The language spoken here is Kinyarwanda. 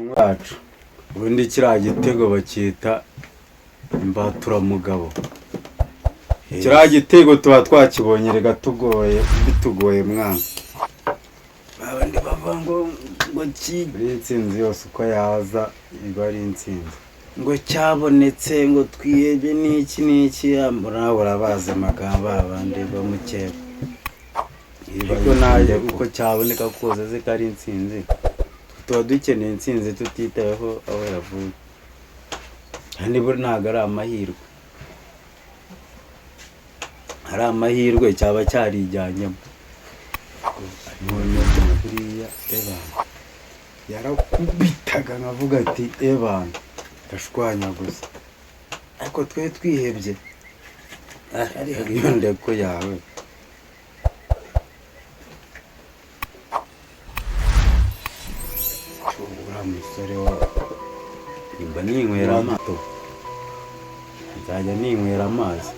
wacu ubundi kiriya gitego bacyita imbaturamugabo. Kiriya gitego tuba twakibonye rega tugoye bitugoye mwana. Abandi bava ngo intsinzi yose uko yaza iba ari intsinzi, ngo cyabonetse ngo twihebye n'iki nawe urabazi amagambo abandi bamukeba. Ariko naje uko cyaboneka kose ze kari intsinzi, tuba dukeneye intsinzi tutitayeho aho yavuye, kandi buri ntabwo ari amahirwe. Hari amahirwe cyaba cyarijyanyemo. None buriya yarakubitaga nkavuga ati ebana ndashwanya gusa, ariko twe twihebye iyo ndeko yawe. Uriya musore wa nimba ninywera amato nzajya ninywera amazi.